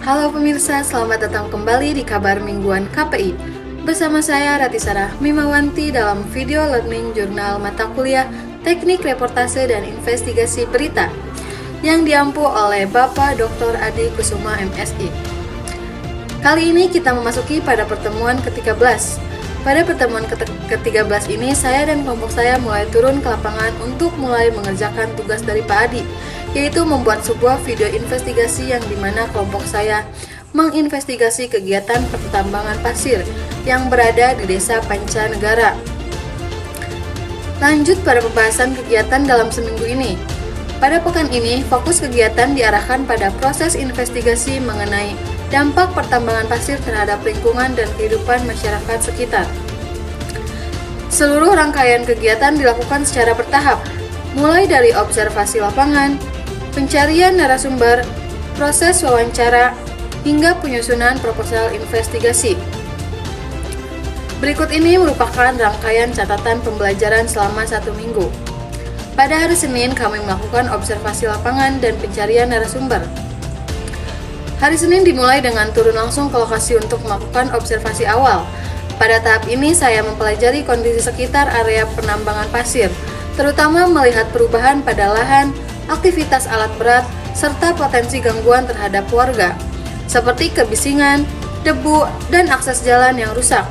Halo pemirsa, selamat datang kembali di Kabar Mingguan KPI. Bersama saya Rati Sarah Mimawanti dalam video learning jurnal mata kuliah Teknik Reportase dan Investigasi Berita yang diampu oleh Bapak Dr. Adi Kusuma MSI. Kali ini kita memasuki pada pertemuan ke-13. Pada pertemuan ke-13 ini, saya dan kelompok saya mulai turun ke lapangan untuk mulai mengerjakan tugas dari Pak Adi, yaitu membuat sebuah video investigasi yang dimana kelompok saya menginvestigasi kegiatan pertambangan pasir yang berada di Desa Pancanegara. Lanjut pada pembahasan kegiatan dalam seminggu ini. Pada pekan ini, fokus kegiatan diarahkan pada proses investigasi mengenai dampak pertambangan pasir terhadap lingkungan dan kehidupan masyarakat sekitar. Seluruh rangkaian kegiatan dilakukan secara bertahap, mulai dari observasi lapangan, pencarian narasumber, proses wawancara, hingga penyusunan proposal investigasi. Berikut ini merupakan rangkaian catatan pembelajaran selama 1 minggu. Pada hari Senin, kami melakukan observasi lapangan dan pencarian narasumber. Hari Senin dimulai dengan turun langsung ke lokasi untuk melakukan observasi awal. Pada tahap ini, saya mempelajari kondisi sekitar area penambangan pasir, terutama melihat perubahan pada lahan, aktivitas alat berat, serta potensi gangguan terhadap warga, seperti kebisingan, debu, dan akses jalan yang rusak.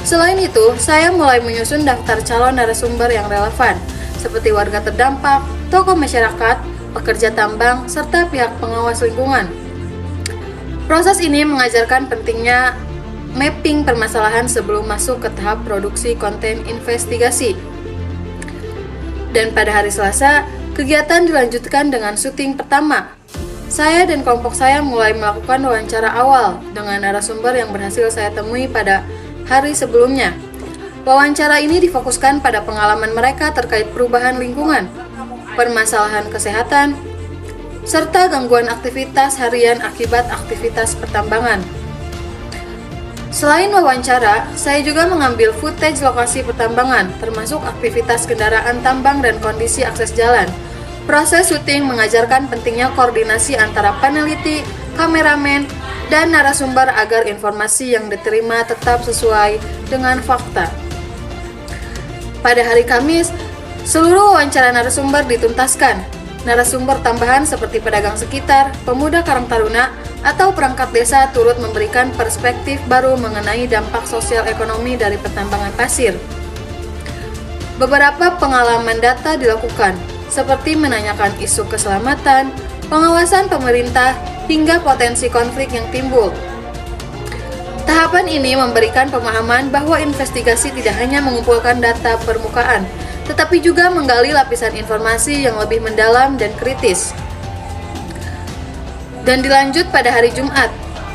Selain itu, saya mulai menyusun daftar calon narasumber yang relevan, seperti warga terdampak, tokoh masyarakat, pekerja tambang, serta pihak pengawas lingkungan. Proses ini mengajarkan pentingnya mapping permasalahan sebelum masuk ke tahap produksi konten investigasi. Dan pada hari Selasa, kegiatan dilanjutkan dengan syuting pertama. Saya dan kelompok saya mulai melakukan wawancara awal dengan narasumber yang berhasil saya temui pada hari sebelumnya. Wawancara ini difokuskan pada pengalaman mereka terkait perubahan lingkungan, permasalahan kesehatan, serta gangguan aktivitas harian akibat aktivitas pertambangan. Selain wawancara, saya juga mengambil footage lokasi pertambangan, termasuk aktivitas kendaraan tambang dan kondisi akses jalan. Proses syuting mengajarkan pentingnya koordinasi antara peneliti, kameramen, dan narasumber agar informasi yang diterima tetap sesuai dengan fakta. Pada hari Kamis, seluruh wawancara narasumber dituntaskan. Narasumber tambahan seperti pedagang sekitar, pemuda Karang Taruna, atau perangkat desa turut memberikan perspektif baru mengenai dampak sosial ekonomi dari pertambangan pasir. Beberapa pengalaman data dilakukan, seperti menanyakan isu keselamatan, pengawasan pemerintah, hingga potensi konflik yang timbul. Tahapan ini memberikan pemahaman bahwa investigasi tidak hanya mengumpulkan data permukaan, tetapi juga menggali lapisan informasi yang lebih mendalam dan kritis. Dan dilanjut pada hari Jumat.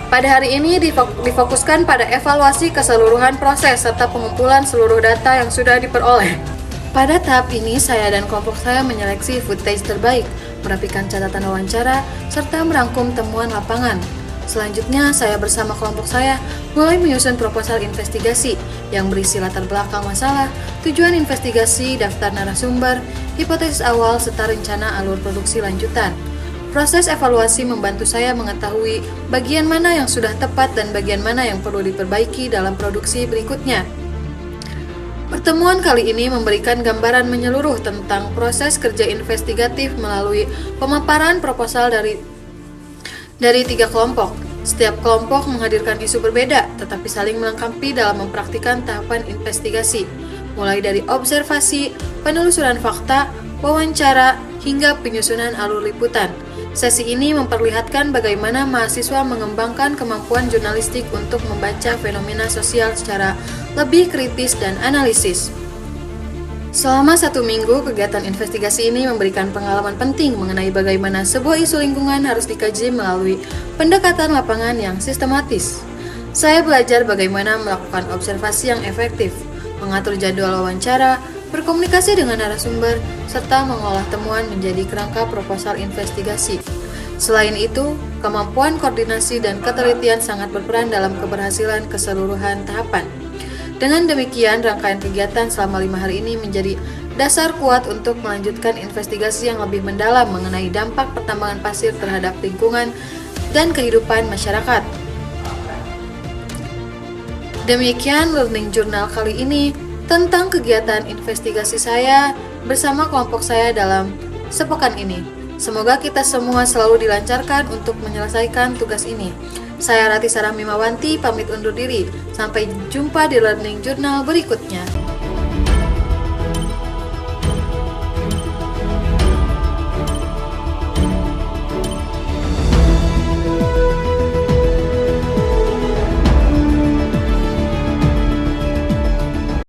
Pada hari ini difokuskan pada evaluasi keseluruhan proses serta pengumpulan seluruh data yang sudah diperoleh. Pada tahap ini, saya dan kelompok saya menyeleksi footage terbaik, merapikan catatan wawancara, serta merangkum temuan lapangan. Selanjutnya, saya bersama kelompok saya mulai menyusun proposal investigasi yang berisi latar belakang masalah, tujuan investigasi, daftar narasumber, hipotesis awal, serta rencana alur produksi lanjutan. Proses evaluasi membantu saya mengetahui bagian mana yang sudah tepat dan bagian mana yang perlu diperbaiki dalam produksi berikutnya. Pertemuan kali ini memberikan gambaran menyeluruh tentang proses kerja investigatif melalui pemaparan proposal dari 3 kelompok. Setiap kelompok menghadirkan isu berbeda, tetapi saling melengkapi dalam mempraktikkan tahapan investigasi, mulai dari observasi, penelusuran fakta, wawancara, hingga penyusunan alur liputan. Sesi ini memperlihatkan bagaimana mahasiswa mengembangkan kemampuan jurnalistik untuk membaca fenomena sosial secara lebih kritis dan analisis. Selama 1 minggu, kegiatan investigasi ini memberikan pengalaman penting mengenai bagaimana sebuah isu lingkungan harus dikaji melalui pendekatan lapangan yang sistematis. Saya belajar bagaimana melakukan observasi yang efektif, mengatur jadwal wawancara, berkomunikasi dengan narasumber, serta mengolah temuan menjadi kerangka proposal investigasi. Selain itu, kemampuan koordinasi dan ketelitian sangat berperan dalam keberhasilan keseluruhan tahapan. Dengan demikian, rangkaian kegiatan selama 5 hari ini menjadi dasar kuat untuk melanjutkan investigasi yang lebih mendalam mengenai dampak pertambangan pasir terhadap lingkungan dan kehidupan masyarakat. Demikian Learning Journal kali ini tentang kegiatan investigasi saya bersama kelompok saya dalam sepekan ini. Semoga kita semua selalu dilancarkan untuk menyelesaikan tugas ini. Saya Rati Sarah Mimawanti pamit undur diri. Sampai jumpa di Learning Journal berikutnya.